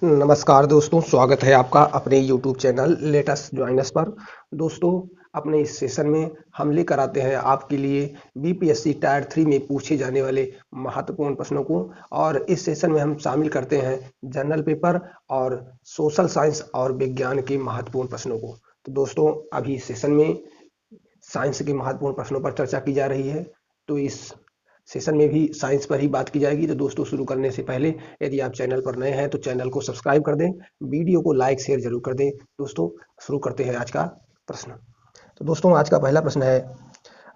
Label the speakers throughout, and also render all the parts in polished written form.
Speaker 1: नमस्कार दोस्तों, स्वागत है आपका अपने YouTube channel let us join us पर। दोस्तों, अपने इस सेशन में हम लेकर आते हैं आपके लिए बीपीएससी टायर 3 में पूछे जाने वाले महत्वपूर्ण प्रश्नों को। और इस सेशन में हम शामिल करते हैं जनरल पेपर और सोशल साइंस और विज्ञान के महत्वपूर्ण प्रश्नों को। तो दोस्तों, अभी इस सेशन में साइंस के महत्वपूर्ण प्रश्नों पर चर्चा की जा रही है। तो इस सेशन में भी साइंस पर ही बात की जाएगी। तो दोस्तों, शुरू करने से पहले यदि आप चैनल पर नए हैं तो चैनल को सब्सक्राइब कर दें, वीडियो को लाइक शेयर जरूर कर दें। दोस्तों, शुरू करते हैं आज का प्रश्न। तो दोस्तों, आज का पहला प्रश्न है,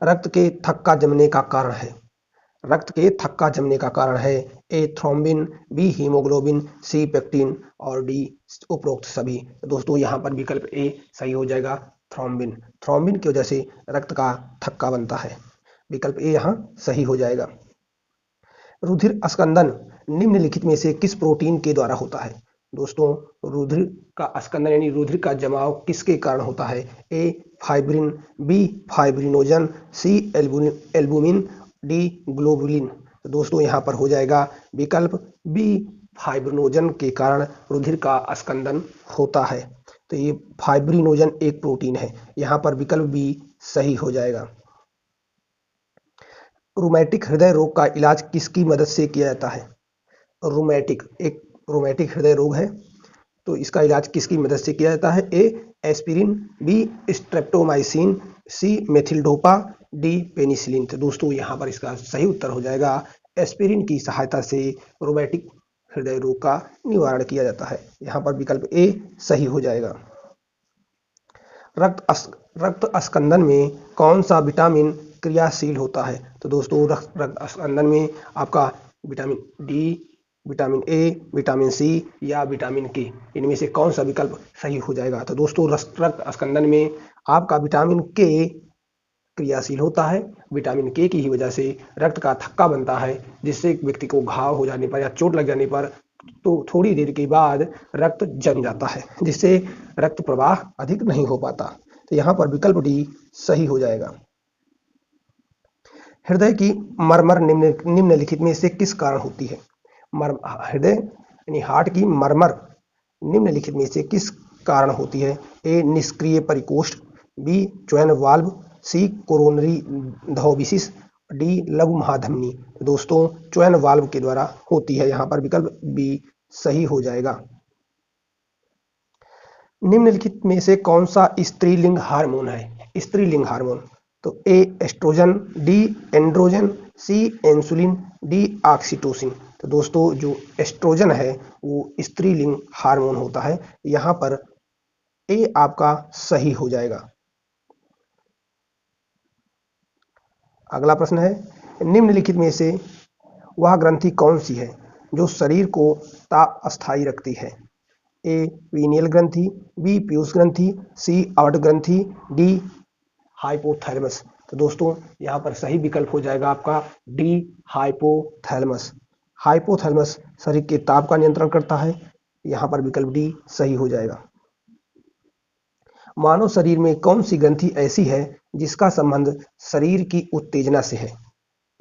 Speaker 1: रक्त के थक्का जमने का कारण है। रक्त के थक्का जमने का कारण है ए थ्रोम्बिन, बी हीमोग्लोबिन, सी पेक्टिन और डी उपरोक्त सभी। तो दोस्तों, यहाँ पर विकल्प ए सही हो जाएगा, थ्रोम्बिन। थ्रोम्बिन की वजह से रक्त का थक्का बनता है। विकल्प ए यहाँ सही हो जाएगा। रुधिर स्कंदन निम्नलिखित में से किस प्रोटीन के द्वारा होता है। दोस्तों, रुधिर का स्कंदन यानी रुधिर का जमाव किसके कारण होता है। ए फाइब्रिन, बी फाइब्रिनोजन, सी एल्बुमिन, डी ग्लोबुलिन। तो दोस्तों, यहाँ पर हो जाएगा विकल्प बी, फाइब्रिनोजन के कारण रुधिर का स्कंदन होता है। तो ये फाइब्रिनोजन एक प्रोटीन है। यहाँ पर विकल्प बी सही हो जाएगा। रूमेटिक हृदय रोग का इलाज किसकी मदद से किया जाता है। रूमेटिक हृदय रोग है, तो इसका इलाज किसकी मदद से किया जाता है। ए एस्पिरिन, बी स्ट्रेप्टोमाइसिन, सी मेथिल्डोपा, डी पेनिसिलिन। तो दोस्तों, यहाँ पर इसका सही उत्तर हो जाएगा एस्पिरिन की सहायता से रूमेटिक हृदय रोग का निवारण किया जाता है। यहाँ पर विकल्प ए सही हो जाएगा। रक्त स्कंदन में कौन सा विटामिन क्रियाशील होता है। तो दोस्तों, रक्त स्कंदन में आपका vitamin D, vitamin A, vitamin C या विटामिन के, इनमें से कौन सा विकल्प सही हो जाएगा। तो दोस्तों, रक्त स्कंदन में आपका विटामिन के क्रियाशील होता है। विटामिन के की ही वजह से रक्त का थक्का बनता है, जिससे व्यक्ति को घाव हो जाने पर या चोट लग जाने पर तो थोड़ी देर के बाद रक्त जम जाता है, जिससे रक्त प्रवाह अधिक नहीं हो पाता। तो यहाँ पर विकल्प डी सही हो जाएगा। हृदय की मरमर निम्नलिखित में से किस कारण होती है। हृदय यानी हार्ट की मरमर निम्नलिखित में से किस कारण होती है। ए निष्क्रिय परिकोष्ठ, बी च्वेन वाल्व, सी कोरोनरी धौबिसिस, डी लघु महाधमनी। दोस्तों, च्वेन वाल्व के द्वारा होती है। यहाँ पर विकल्प बी सही हो जाएगा। निम्नलिखित में से कौन सा स्त्रीलिंग हार्मोन है। स्त्रीलिंग हार्मोन, तो ए एस्ट्रोजन, डी एंड्रोजन, सी इंसुलिन, डी ऑक्सीटोसिन। तो दोस्तों, जो एस्ट्रोजन है वो स्त्रीलिंग हार्मोन होता है। यहाँ पर ए आपका सही हो जाएगा। अगला प्रश्न है, निम्नलिखित में से वह ग्रंथि कौन सी है जो शरीर को अस्थायी रखती है। ए पीनियल ग्रंथि, बी पीयूष ग्रंथि, सी आवर्त ग्रंथि, डी हाइपोथैलेमस। तो दोस्तों, यहाँ पर सही विकल्प हो जाएगा आपका डी हाइपोथैलेमस। हाइपोथैलेमस शरीर के ताप का नियंत्रण करता है। यहाँ पर विकल्प डी सही हो जाएगा। मानव शरीर में कौन सी ग्रंथि ऐसी है जिसका संबंध शरीर की उत्तेजना से है।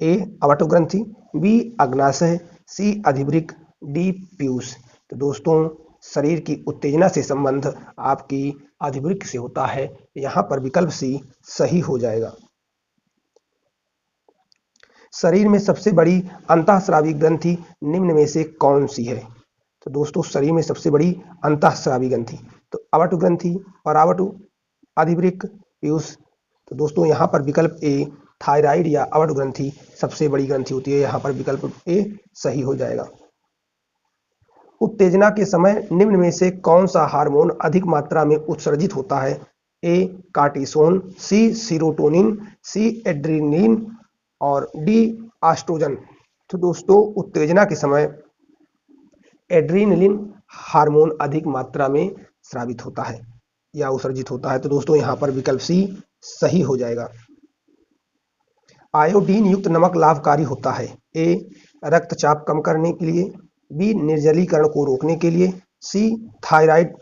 Speaker 1: ए अवटो ग्रंथि, बी अग्नाशय, सी अधिवृक्क, डी पीयूष। तो दोस्तों, शरीर की उत्तेजना से संबंध आपकी अधिवृक्क से होता है। यहाँ पर विकल्प सी सही हो जाएगा। शरीर में सबसे बड़ी अंतःस्रावी ग्रंथि निम्न में से कौन सी है। तो दोस्तों, शरीर में सबसे बड़ी अंतःस्रावी ग्रंथि, तो अवटु ग्रंथि, परावटु, अधिवृक्क, पीयूष। तो दोस्तों, यहाँ पर विकल्प ए थायराइड या अवटु ग्रंथि सबसे बड़ी ग्रंथि होती है। यहाँ पर विकल्प ए सही हो जाएगा। उत्तेजना के समय निम्न में से कौन सा हार्मोन अधिक मात्रा में उत्सर्जित होता है। ए कार्टिसोन, सी सीरोटोनिन, सी एड्रेनलिन और डी एस्ट्रोजन। तो दोस्तों, उत्तेजना के समय एड्रेनलिन हार्मोन अधिक मात्रा में स्रावित होता है या उत्सर्जित होता है। तो दोस्तों, यहाँ पर विकल्प सी सही हो जाएगा। आयोडीन युक्त नमक लाभकारी होता है। ए रक्तचाप कम करने के लिए, बी निर्जलीकरण को रोकने के लिए, सी थायराइड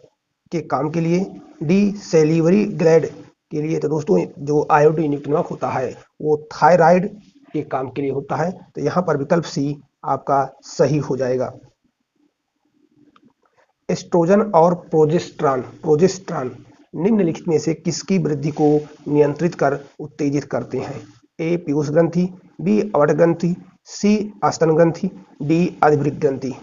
Speaker 1: के काम के लिए, डी सेलिवरी ग्लैंड के लिए। तो दोस्तों, जो आयोडीन युक्त नमक होता है वो थायराइड के काम के लिए होता है। तो यहाँ पर विकल्प सी आपका सही हो जाएगा। एस्ट्रोजन और प्रोजेस्टेरॉन निम्नलिखित में से किसकी वृद्धि को नियंत्रित कर उत्तेजित करते हैं? ए पीयूष ग्रंथि, बी अवट ग्रंथि, सी आस्तन ग्रंथि, डी आदिवृक्क ग्रंथि।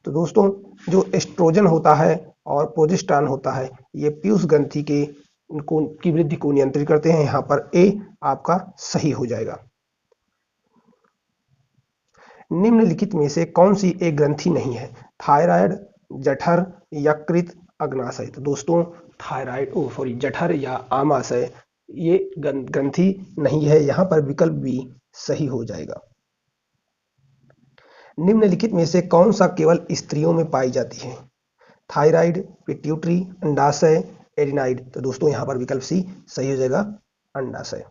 Speaker 1: तो दोस्तों जो एस्ट्रोजन होता है और प्रोजेस्टेरॉन होता है ये पीयूष ग्रंथि की वृद्धि को नियंत्रित करते हैं। यहाँ पर ए आपका सही हो जाएगा। निम्नलिखित में से कौन सी एक ग्रंथि नहीं है? थायराइड, जठर, यकृत, अग्नाशय। तो दोस्तों जठर या आमाशय ये ग्रंथि नहीं है। यहाँ पर विकल्प बी सही हो जाएगा। निम्नलिखित में से कौन सा केवल स्त्रियों में पाई जाती है? थायराइड, पिट्यूटरी, अंडाशय, एडिनाइड। तो दोस्तों यहाँ पर विकल्प सी सही हो जाएगा, अंडाशय।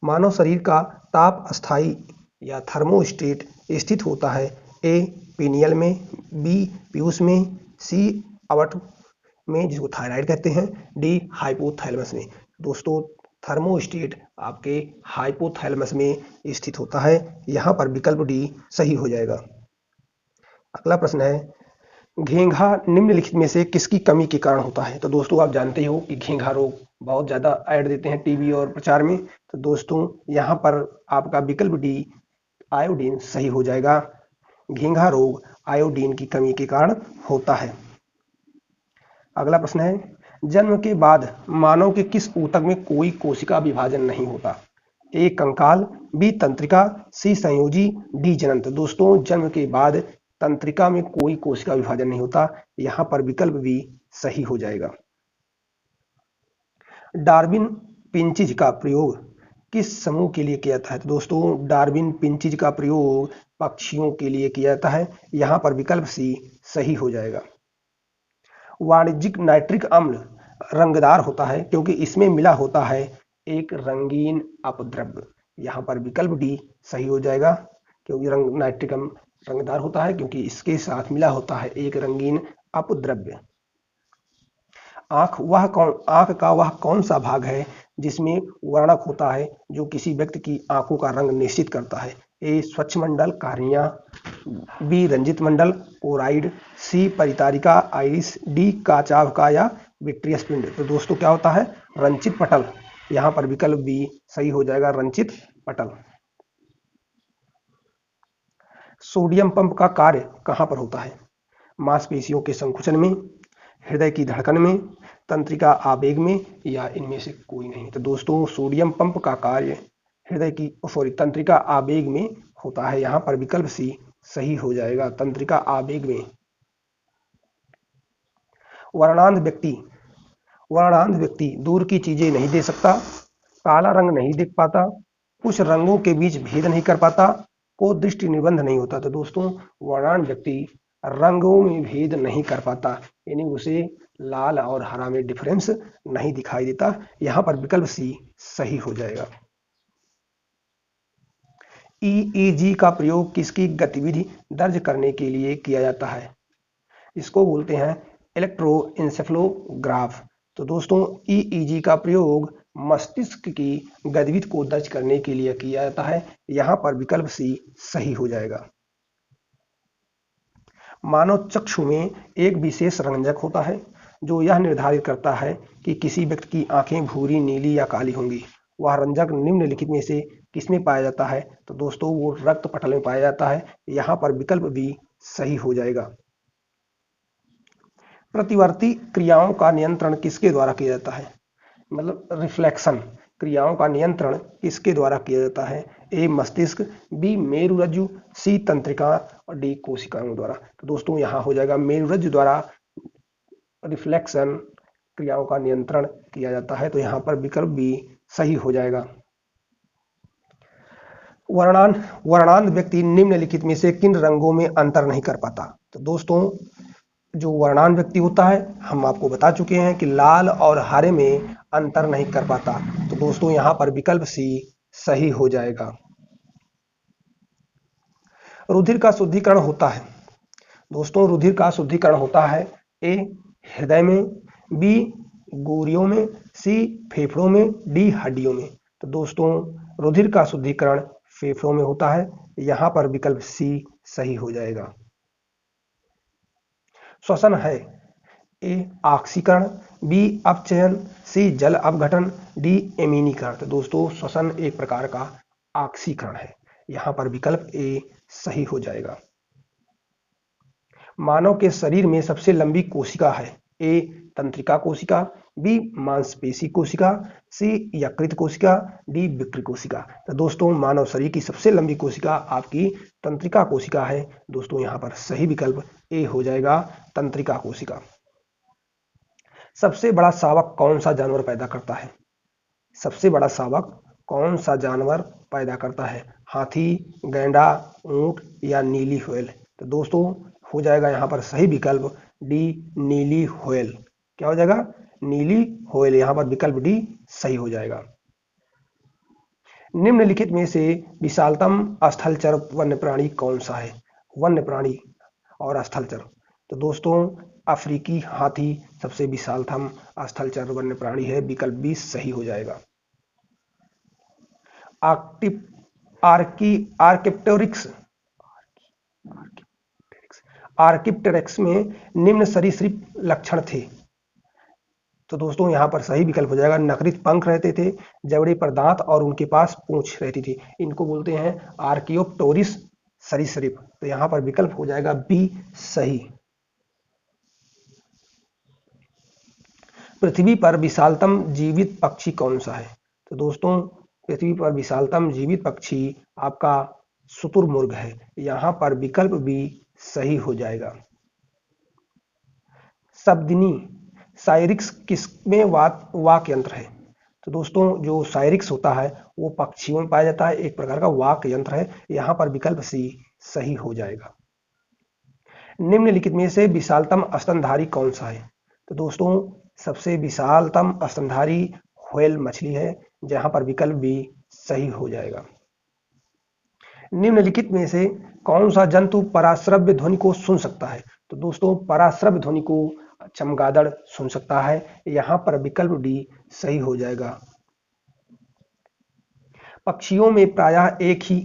Speaker 1: मानव शरीर का ताप स्थायी या थर्मोस्टेट स्थित होता है? ए पीनियल में, बी पीयूष में, सी अवट में जिसको थायराइड कहते हैं, डी हाइपोथैलेमस में। दोस्तों थर्मोस्टेट आपके हाइपोथैलेमस में स्थित होता है। यहाँ पर विकल्प डी सही हो जाएगा। अगला प्रश्न है, घेंघा निम्नलिखित में से किसकी कमी के कारण होता है? तो दोस्तों आप जानते हो कि घेंघा रोग बहुत ज़्यादा ऐड देते हैं टीवी और प्रचार में। तो दोस्तों यहाँ पर आपका विकल्प डी आयोडीन सही हो जाएगा। घेंघा रोग आयोडीन की कमी के कारण होता है। अगला प्रश्न है, जन्म के बाद मानव के किस ऊतक में कोई कोशिका विभाजन नहीं होता? ए कंकाल, बी तंत्रिका, सी संयोजी, डी जनन। दोस्तों जन्म के बाद तंत्रिका में कोई कोशिका विभाजन नहीं होता। यहाँ पर विकल्प बी सही हो जाएगा। डार्विन पिंचिज का प्रयोग किस समूह के लिए किया जाता है? तो दोस्तों डार्विन पिंचिज का प्रयोग पक्षियों के लिए किया जाता है। यहाँ पर विकल्प सी सही हो जाएगा। वाणिज्यिक नाइट्रिक अम्ल रंगदार होता है क्योंकि इसमें मिला होता है एक रंगीन अपद्रव्य। यहाँ पर विकल्प डी सही हो जाएगा, क्योंकि नाइट्रिक अम्ल रंगदार होता है क्योंकि इसके साथ मिला होता है एक रंगीन अपद्रव्य। आंख का वह कौन सा भाग है जिसमें वर्णक होता है जो किसी व्यक्ति की आंखों का रंग निश्चित करता है? ए स्वच्छ मंडल कार्निया, बी रंजित मंडल कोराइड, सी परितारिका आइरिस, डी काचावका या विट्रियस पिंड। तो दोस्तों क्या होता है? रंचित पटल। यहाँ पर विकल्प बी सही हो जाएगा, रंचित पटल। सोडियम पंप का कार्य कहाँ पर होता है? मांसपेशियों के संकुचन में, हृदय की धड़कन में, तंत्रिका आवेग में या इनमें से कोई नहीं। तो दोस्तों सोडियम पंप का कार्य तंत्रिका आवेग में होता है। यहाँ पर विकल्प सी सही हो जाएगा, तंत्रिका आवेग में। वर्णांध व्यक्ति दूर की चीजें नहीं देख सकता, काला रंग नहीं देख पाता, कुछ रंगों के बीच भेद नहीं कर पाता, को दृष्टि निबंध नहीं होता। तो दोस्तों वर्णांध व्यक्ति रंगों में भेद नहीं कर पाता, यानी उसे लाल और हरा में डिफरेंस नहीं दिखाई देता। यहाँ पर विकल्प सी सही हो जाएगा। ईईजी का प्रयोग किसकी गतिविधि दर्ज करने के लिए किया जाता है? इसको बोलते हैं इलेक्ट्रोएन्सेफलोग्राफ। तो दोस्तों ईईजी का प्रयोग मस्तिष्क की गतिविधि को दर्ज करने के लिए किया जाता है। यहाँ पर विकल्प सी सही हो जाएगा। मानव चक्षु में एक विशेष रंजक होता है जो यह निर्धारित करता है कि किसी व्यक्ति की आंखें भूरी, नीली या काली होंगी। वह रंजक निम्नलिखित में से किसमें पाया जाता है? तो दोस्तों वो रक्त पटल में पाया जाता है। यहाँ पर विकल्प भी सही हो जाएगा। प्रतिवर्ती क्रियाओं का नियंत्रण किसके द्वारा किया जाता है? मतलब रिफ्लेक्शन क्रियाओं का नियंत्रण किसके द्वारा किया जाता है? ए मस्तिष्क, बी मेरुरज्जु, सी तंत्रिका और डी कोशिकाओं द्वारा। तो दोस्तों यहाँ हो जाएगा मेरुरज्जु द्वारा रिफ्लेक्शन क्रियाओं का नियंत्रण किया जाता है। तो यहाँ पर विकल्प बी सही हो जाएगा। वर्णांध व्यक्ति निम्नलिखित में से किन रंगों में अंतर नहीं कर पाता? तो दोस्तों जो वर्णांध व्यक्ति होता है हम आपको बता चुके हैं कि लाल और हरे में अंतर नहीं कर पाता। तो दोस्तों यहाँ पर विकल्प सी सही हो जाएगा। रुधिर का शुद्धिकरण होता है? दोस्तों रुधिर का शुद्धिकरण होता है ए हृदय में, बी गोरियों में, सी फेफड़ों में, डी हड्डियों में। तो दोस्तों रुधिर का शुद्धिकरण फेफड़ों में होता है। यहाँ पर विकल्प सी सही हो जाएगा। श्वसन है? ए ऑक्सीकरण, बी अपचयन, सी जल अपघटन, डी एमीनीकरण। तो दोस्तों श्वसन एक प्रकार का ऑक्सीकरण है, यहां पर विकल्प ए सही हो जाएगा। मानव के शरीर में सबसे लंबी कोशिका है? ए तंत्रिका कोशिका, बी मांसपेशी कोशिका, सी यकृत कोशिका, डी विकृ कोशिका। तो दोस्तों मानव शरीर की सबसे लंबी कोशिका आपकी तंत्रिका कोशिका है। दोस्तों यहां पर सही विकल्प ए हो जाएगा, तंत्रिका कोशिका। सबसे बड़ा शावक कौन सा जानवर पैदा करता है? सबसे बड़ा शावक कौन सा जानवर पैदा करता है? हाथी, गैंडा, ऊंट या नीली व्हेल। तो दोस्तों हो जाएगा यहां पर सही विकल्प डी, नीली व्हेल। क्या हो जाएगा? नीली व्हेल। यहां पर विकल्प डी सही हो जाएगा। निम्नलिखित में से विशालतम स्थलचर वन्य प्राणी कौन सा है? वन्य प्राणी और स्थलचर। तो दोस्तों अफ्रीकी हाथी सबसे विशालतम स्थलचर वन्य प्राणी है, विकल्प बी सही हो जाएगा। आर्किप्टेरिक्स में निम्न सरीसृप लक्षण थे। तो दोस्तों यहां पर सही विकल्प हो जाएगा, नखरित पंख रहते थे, जबड़े पर दांत और उनके पास पूंछ रहती थी। इनको बोलते हैं आर्कियोप्टेरिक्स सरीसृप। तो यहां पर विकल्प हो जाएगा बी सही। पृथ्वी पर विशालतम जीवित पक्षी कौन सा है? तो दोस्तों पृथ्वी पर विशालतम जीवित पक्षी आपका शुतुरमुर्ग है। यहां पर विकल्प बी सही हो जाएगा। शब्दिनी साइरिक्स किसमें वाक यंत्र है? तो दोस्तों जो साइरिक्स होता है वो पक्षियों में पाया जाता है, एक प्रकार का वाक यंत्र है। यहां पर विकल्प सी सही हो जाएगा। निम्नलिखित में से विशालतम स्तनधारी कौन सा है? तो दोस्तों सबसे विशालतम स्तनधारी व्हेल मछली है, जहां पर विकल्प बी सही हो जाएगा। निम्नलिखित में से कौन सा जंतु पराश्रव्य ध्वनि को सुन सकता है? तो दोस्तों पराश्रव्य ध्वनि को चमगादड़ सुन सकता है। यहां पर विकल्प डी सही हो जाएगा। पक्षियों में प्रायः एक ही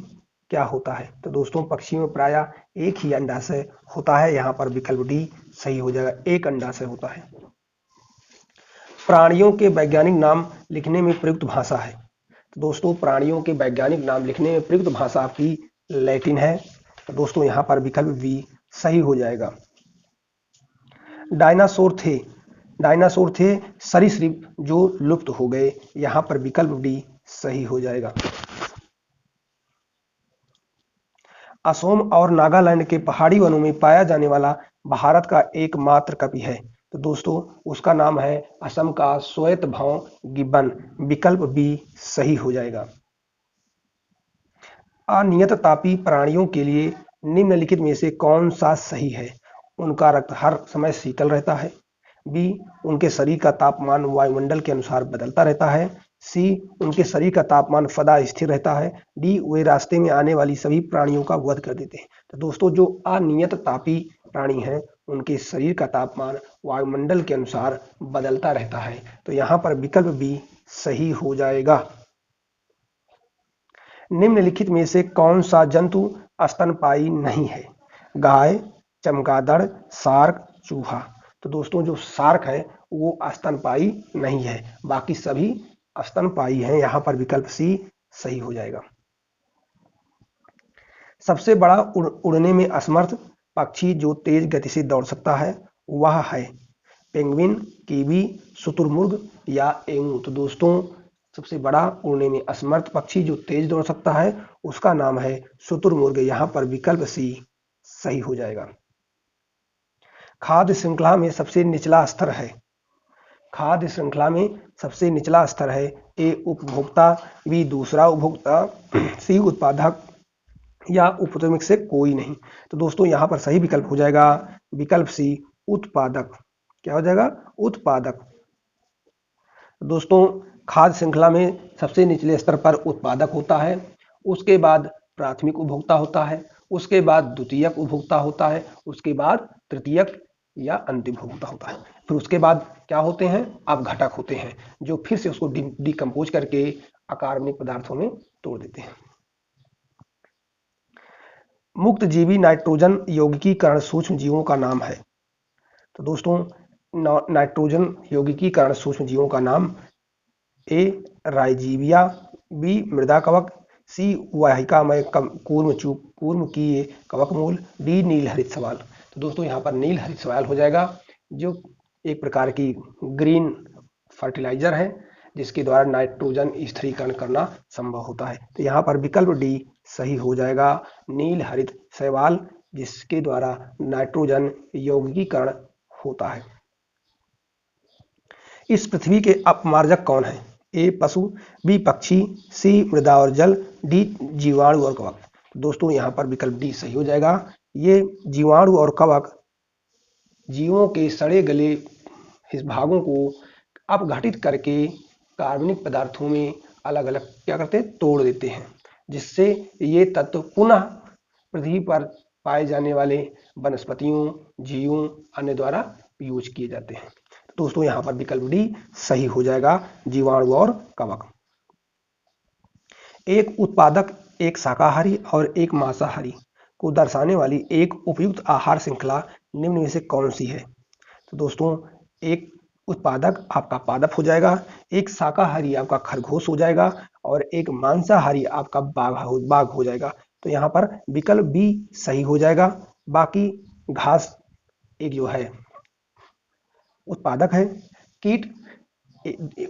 Speaker 1: क्या होता है? तो दोस्तों पक्षियों में प्रायः एक ही अंडाशय होता है। यहां पर विकल्प डी सही हो जाएगा, एक अंडाशय होता है। प्राणियों के वैज्ञानिक नाम लिखने में प्रयुक्त भाषा है? तो दोस्तों प्राणियों के वैज्ञानिक नाम लिखने में प्रयुक्त भाषा आपकी लैटिन है। तो दोस्तों यहां पर विकल्प बी सही हो जाएगा। डायनासोर थे सरीसृप जो लुप्त हो गए। यहां पर विकल्प डी सही हो जाएगा। असम और नागालैंड के पहाड़ी वनों में पाया जाने वाला भारत का एकमात्र कपि है। तो दोस्तों उसका नाम है असम का श्वेतभौं गिब्बन। विकल्प बी सही हो जाएगा। अनियत तापी प्राणियों के लिए निम्नलिखित में से कौन सा सही है? उनका रक्त हर समय शीतल रहता है, बी उनके शरीर का तापमान वायुमंडल के अनुसार बदलता रहता है, सी उनके शरीर का तापमान सदा स्थिर रहता है, डी वे रास्ते में आने वाली सभी प्राणियों का वध कर देते हैं। तो दोस्तों जो अनियत तापी प्राणी हैं उनके शरीर का तापमान वायुमंडल के अनुसार बदलता रहता है। तो यहां पर विकल्प बी सही हो जाएगा। निम्नलिखित में से कौन सा जंतु स्तनपायी नहीं है? गाय, चमगादड़, शार्क, चूहा। तो दोस्तों जो शार्क है वो स्तनपायी नहीं है, बाकी सभी स्तनपायी हैं। यहां पर विकल्प सी सही हो जाएगा। सबसे बड़ा उड़ने में असमर्थ पक्षी जो तेज गति से दौड़ सकता है वह है पेंगुइन, कीवी, शुतुरमुर्ग या एमू। तो दोस्तों सबसे बड़ा उड़ने में असमर्थ पक्षी जो तेज दौड़ सकता है उसका नाम है शुतुरमुर्ग। यहां पर विकल्प सी सही हो जाएगा। खाद्य श्रृंखला में सबसे निचला स्तर है? खाद्य श्रृंखला में सबसे निचला स्तर है ए उपभोक्ता, बी दूसरा उपभोक्ता, सी उत्पादक या उपभोक्ता से कोई नहीं। तो दोस्तों यहां पर सही विकल्प हो जाएगा विकल्प सी उत्पादक। क्या हो जाएगा? उत्पादक। दोस्तों खाद्य श्रृंखला में सबसे निचले स्तर पर उत्पादक होता है, उसके बाद प्राथमिक उपभोक्ता होता है, उसके बाद द्वितीयक उपभोक्ता होता है, उसके बाद तृतीयक या अंतिम उपभोक्ता होता है, फिर उसके बाद क्या होते हैं? अपघटक होते हैं जो फिर से उसको डिकम्पोज करके अकार्बनिक पदार्थों में तोड़ देते हैं। मुक्त जीवी नाइट्रोजन यौगिकीकरण सूक्ष्म जीवों का नाम है। तो दोस्तों नाइट्रोजन यौगिकीकरण सूक्ष्म जीवों का नाम: ए राइजीबिया, बी मृदा कवक, सी वाहिकामय कूर्मकीय कवक मूल, डी नील हरित सवाल। तो दोस्तों यहाँ पर नील हरित सवाल हो जाएगा, जो एक प्रकार की ग्रीन फर्टिलाइजर है जिसके द्वारा नाइट्रोजन स्थिरीकरण करना संभव होता है। तो यहाँ पर विकल्प डी सही हो जाएगा, नील हरित शैवाल, जिसके द्वारा नाइट्रोजन यौगिकीकरण होता है। इस पृथ्वी के अपमार्जक कौन है? ए पशु, बी पक्षी, सी मृदा और जल, डी जीवाणु और कवक। दोस्तों यहाँ पर विकल्प डी सही हो जाएगा। ये जीवाणु और कवक जीवों के सड़े गले भागों को अपघटित करके कार्बनिक पदार्थों में अलग अलग क्या करते हैं, तोड़ देते हैं, जिससे ये तत्व पुनः पृथ्वी पर पाए जाने वाले वनस्पतियों, जीवों अन्य द्वारा यूज किए जाते हैं। दोस्तों यहाँ पर विकल्प डी सही हो जाएगा, जीवाणु और कवक। एक उत्पादक, एक शाकाहारी और एक मांसाहारी को दर्शाने वाली एक उपयुक्त आहार श्रृंखला निम्न में से कौन सी है? तो दोस्तों एक उत्पादक आपका पादप हो जाएगा, एक शाकाहारी आपका खरगोश हो जाएगा और एक मांसाहारी आपका बाघ हो जाएगा। तो यहाँ पर विकल्प बी सही हो जाएगा। बाकी घास एक जो है उत्पादक है, कीट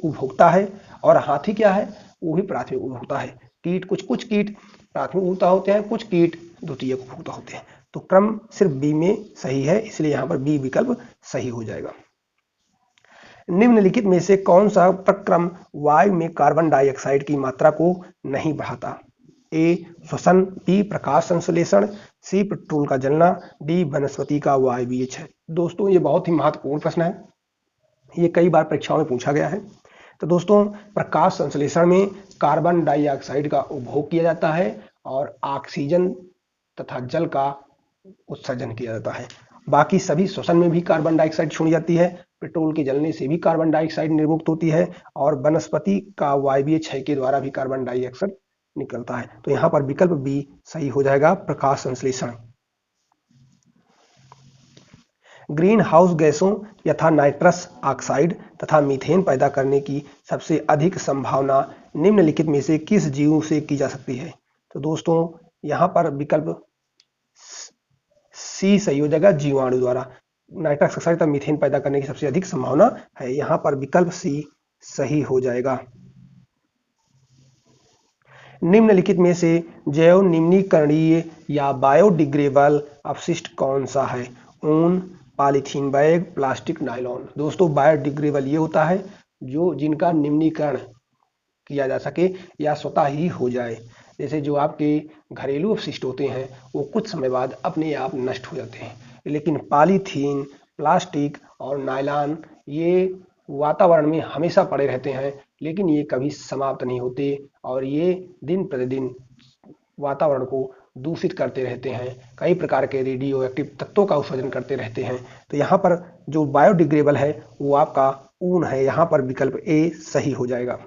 Speaker 1: उपभोक्ता है और हाथी क्या है, वो भी प्राथमिक उपभोक्ता है। कीट कुछ कीट प्राथमिक उपभोक्ता होते हैं, कुछ कीट द्वितीयक उपभोक्ता होते हैं। तो क्रम सिर्फ बी में सही है, इसलिए यहाँ पर बी विकल्प सही हो जाएगा। निम्नलिखित में से कौन सा प्रक्रम वायु में कार्बन डाइऑक्साइड की मात्रा को नहीं बढ़ाता? ए श्वसन, बी प्रकाश संश्लेषण, सी पेट्रोल का जलना, डी वनस्पति का वायवीय क्षय। दोस्तों ये बहुत ही महत्वपूर्ण प्रश्न है, ये कई बार परीक्षाओं में पूछा गया है। तो दोस्तों प्रकाश संश्लेषण में कार्बन डाइऑक्साइड का उपभोग किया जाता है और ऑक्सीजन तथा जल का उत्सर्जन किया जाता है। बाकी सभी श्वसन में भी कार्बन डाइऑक्साइड छोड़ी जाती है, पेट्रोल के जलने से भी कार्बन डाइऑक्साइड निर्मुक्त होती है और वनस्पति का वायवीय क्षय के द्वारा भी कार्बन डाइऑक्साइड निकलता है। तो यहाँ पर विकल्प बी सही हो जाएगा, प्रकाश संश्लेषण। ग्रीन हाउस गैसों यथा नाइट्रस ऑक्साइड तथा मीथेन पैदा करने की सबसे अधिक संभावना निम्नलिखित में से किस जीव से की जा सकती है? तो दोस्तों यहाँ पर विकल्प सी सही हो जाएगा, जीवाणु द्वारा। नाइट्रस ऑक्साइड तथा मीथेन पैदा करने की सबसे अधिक संभावना है, यहाँ पर विकल्प सी सही हो जाएगा। निम्नलिखित में से जैव निम्नीकरणीय या बायोडिग्रेडेबल अपशिष्ट कौन सा है? ऊन, पॉलीथीन बैग, प्लास्टिक, नायलॉन। दोस्तों बायोडिग्रेडेबल ये होता है जो जिनका निम्नीकरण किया जा सके या स्वतः ही हो जाए। जैसे जो आपके घरेलू अपशिष्ट होते हैं वो कुछ समय बाद अपने आप नष्ट हो जाते हैं, लेकिन पॉलीथीन, प्लास्टिक और नायलॉन ये वातावरण में हमेशा पड़े रहते हैं, लेकिन ये कभी समाप्त नहीं होते और ये दिन प्रतिदिन वातावरण को दूषित करते रहते हैं, कई प्रकार के रेडियो एक्टिव तत्वों का उत्सर्जन करते रहते हैं। तो यहाँ पर जो बायोडिग्रेडेबल है वो आपका ऊन है, यहाँ पर विकल्प ए सही हो जाएगा।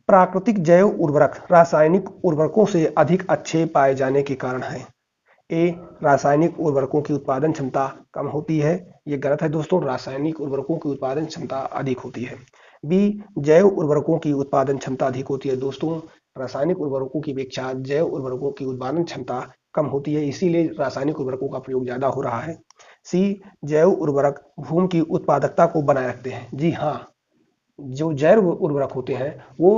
Speaker 1: प्राकृतिक जैव उर्वरक रासायनिक उर्वरकों से अधिक अच्छे पाए जाने के कारण है? ए रासायनिक उर्वरकों की उत्पादन क्षमता कम होती है, ये गलत है दोस्तों, रासायनिक उर्वरकों की उत्पादन क्षमता अधिक होती है। बी जैव उर्वरकों की उत्पादन क्षमता अधिक होती है। दोस्तों रासायनिक उर्वरकों की अपेक्षा जैव उर्वरकों की उत्पादन क्षमता कम होती है, इसीलिए रासायनिक उर्वरकों का प्रयोग ज्यादा हो रहा है। सी जैव उर्वरक भूमि की उत्पादकता को बनाए रखते हैं। जी हाँ, जो जैव उर्वरक होते हैं वो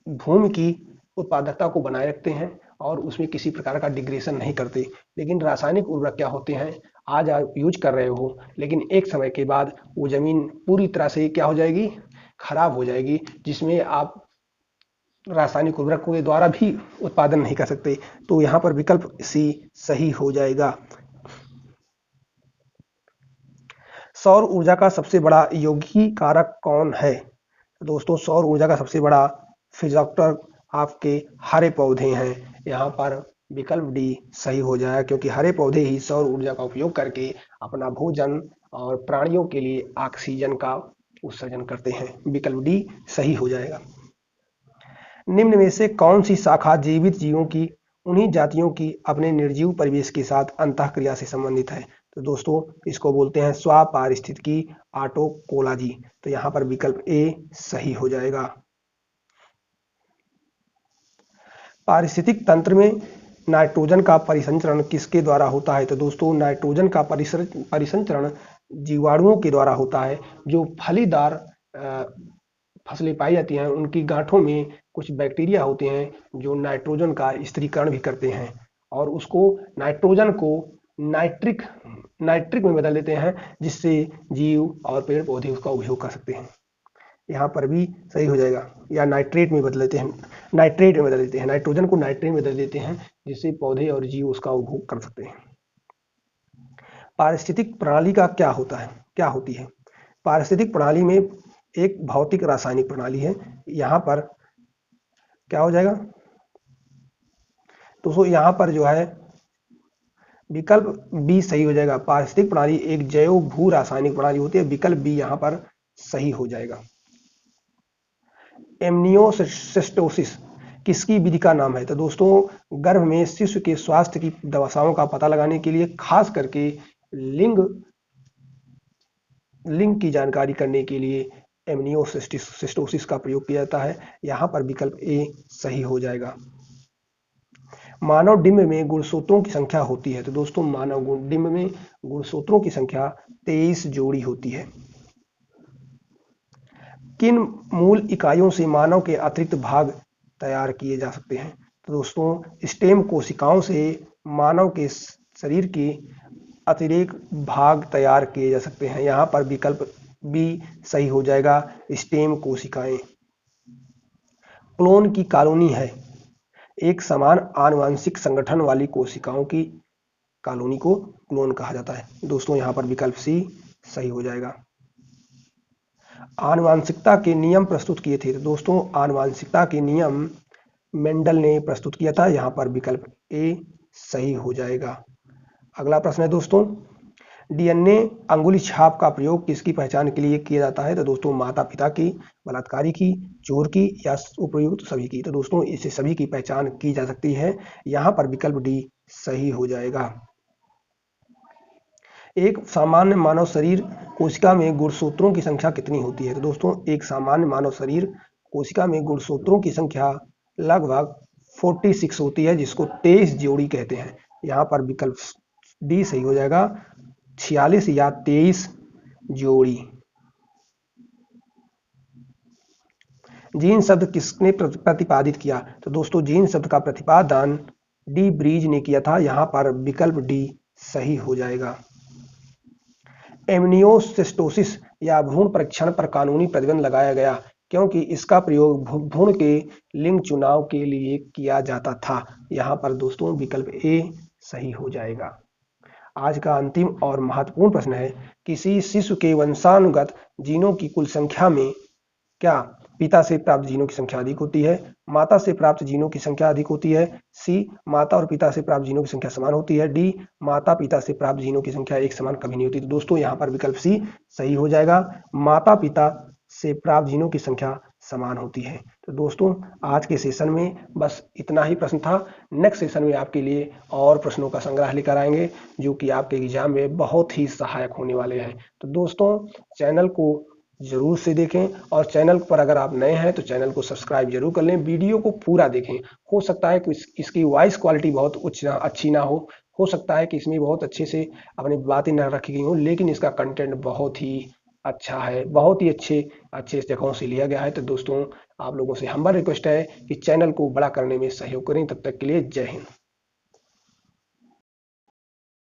Speaker 1: भूमि की उत्पादकता को बनाए रखते हैं और उसमें किसी प्रकार का डिग्रेडेशन नहीं करते। लेकिन रासायनिक उर्वरक क्या होते हैं, आज आप यूज कर रहे हो लेकिन एक समय के बाद वो जमीन पूरी तरह से क्या हो जाएगी, खराब हो जाएगी, जिसमें आप रासायनिक उर्वरकों के द्वारा भी उत्पादन नहीं कर सकते। तो यहाँ पर विकल्प सी सही हो जाएगा। सौर ऊर्जा का सबसे बड़ा यौगिकीय कारक कौन है? दोस्तों सौर ऊर्जा का सबसे बड़ा फिजोक्टर आपके हरे पौधे हैं, यहाँ पर विकल्प डी सही हो जाएगा, क्योंकि हरे पौधे ही सौर ऊर्जा का उपयोग करके अपना भोजन और प्राणियों के लिए ऑक्सीजन का उत्सर्जन करते हैं। विकल्प डी सही हो जाएगा। निम्न में से कौन सी शाखा जीवित जीवों की उन्हीं जातियों की अपने निर्जीव परिवेश के साथ अंतःक्रिया से संबंधित है? तो दोस्तों इसको बोलते हैं स्वापारिस्थितिकी ऑटोकोलॉजी। तो यहाँ पर विकल्प ए सही हो जाएगा। पारिस्थितिक तंत्र में नाइट्रोजन का परिसंचरण किसके द्वारा होता है? तो दोस्तों नाइट्रोजन का परिसंचरण जीवाणुओं के द्वारा होता है। जो फलीदार फसलें पाई जाती हैं उनकी गांठों में कुछ बैक्टीरिया होते हैं जो नाइट्रोजन का स्थिरीकरण भी करते हैं और उसको नाइट्रोजन को नाइट्रिक नाइट्रिक में बदल देते हैं, जिससे जीव और पेड़ पौधे उसका उपयोग कर सकते हैं। यहाँ पर भी सही हो जाएगा। या नाइट्रेट में बदल देते हैं, नाइट्रेट में बदल देते हैं, नाइट्रोजन को नाइट्रेट में बदल देते हैं, जिससे पौधे और जीव उसका उपभोग कर सकते हैं। पारिस्थितिक प्रणाली का क्या होता है, क्या होती है? पारिस्थितिक प्रणाली में एक भौतिक रासायनिक प्रणाली है। यहाँ पर क्या हो जाएगा दोस्तों? यहाँ पर जो है विकल्प बी सही हो जाएगा। पारिस्थितिक प्रणाली एक जैव भू रासायनिक प्रणाली होती है। विकल्प बी यहाँ पर सही हो जाएगा। एमनियोसिस्टोसिस किसकी विधि का नाम है? तो दोस्तों गर्भ में शिशु के स्वास्थ्य की दशाओं का पता लगाने के लिए खास करके लिंग की जानकारी करने के लिए एमनियोसिस्टोसिस का प्रयोग किया जाता है। यहाँ पर विकल्प ए सही हो जाएगा। मानव डिंब में गुणसूत्रों की संख्या होती है। तो दोस्तों मानव डिंब में गुणसूत्रों की संख्या 23 जोड़ी होती है। किन मूल इकाइयों से मानव के अतिरिक्त भाग तैयार किए जा सकते हैं? तो दोस्तों स्टेम कोशिकाओं से मानव के शरीर के अतिरिक्त भाग तैयार किए जा सकते हैं। यहाँ पर विकल्प बी सही हो जाएगा, स्टेम कोशिकाएं। क्लोन की कॉलोनी है एक समान आनुवंशिक संगठन वाली कोशिकाओं की कॉलोनी को क्लोन कहा जाता है। दोस्तों यहाँ पर विकल्प सी सही हो जाएगा। आनुवांशिकता के नियम प्रस्तुत किए थे। तो दोस्तों आनुवांशिकता के नियम मेंडल ने प्रस्तुत किया था। यहाँ पर विकल्प ए सही हो जाएगा। अगला प्रश्न है दोस्तों, डीएनए अंगुली छाप का प्रयोग किसकी पहचान के लिए किया जाता है? तो दोस्तों माता पिता की, बलात्कारी की, चोर की या उपयुक्त सभी की। तो दोस्तों इससे सभी की पहचान की जा सकती है। यहाँ पर विकल्प डी सही हो जाएगा। एक सामान्य मानव शरीर कोशिका में गुणसूत्रों की संख्या कितनी होती है? तो दोस्तों एक सामान्य मानव शरीर कोशिका में गुणसूत्रों की संख्या लगभग 46 होती है, जिसको 23 जोड़ी कहते हैं। यहाँ पर विकल्प डी सही हो जाएगा, 46 या 23 जोड़ी। जीन शब्द किसने प्रतिपादित किया? तो दोस्तों जीन शब्द का प्रतिपादन डी ब्रीज ने किया था। यहाँ पर विकल्प डी सही हो जाएगा। एमनियोसिस्टोसिस या भ्रूण परीक्षण पर कानूनी प्रतिबंध लगाया गया क्योंकि इसका प्रयोग भ्रूण के लिंग चुनाव के लिए किया जाता था। यहाँ पर दोस्तों विकल्प ए सही हो जाएगा। आज का अंतिम और महत्वपूर्ण प्रश्न है, किसी शिशु के वंशानुगत जीनों की कुल संख्या में क्या पिता से प्राप्त जीनों की संख्या अधिक होती है, माता से प्राप्त जीनों की संख्या अधिक होती है, सी माता और पिता से प्राप्त जीनों की संख्या समान होती है, डी माता पिता से प्राप्त जीनों की संख्या एक समान कभी नहीं होती। तो दोस्तों यहाँ पर विकल्प सी सही हो जाएगा, माता पिता से प्राप्त जीनों की संख्या समान होती है। तो दोस्तों आज के सेशन में बस इतना ही प्रश्न था। नेक्स्ट सेशन में आपके लिए और प्रश्नों का संग्रह लेकर आएंगे जो कि आपके एग्जाम में बहुत ही सहायक होने वाले हैं। तो दोस्तों चैनल को जरूर से देखें और चैनल पर अगर आप नए हैं तो चैनल को सब्सक्राइब जरूर कर लें। वीडियो को पूरा देखें। हो सकता है कि इसकी वॉइस क्वालिटी बहुत अच्छी ना हो सकता है कि इसमें बहुत अच्छे से अपनी बातें न रखी गई हो, लेकिन इसका कंटेंट बहुत ही अच्छा है, बहुत ही अच्छे जगहों से लिया गया है। तो दोस्तों आप लोगों से हम्बल रिक्वेस्ट है कि चैनल को बड़ा करने में सहयोग करें। तब तक के लिए जय हिंद।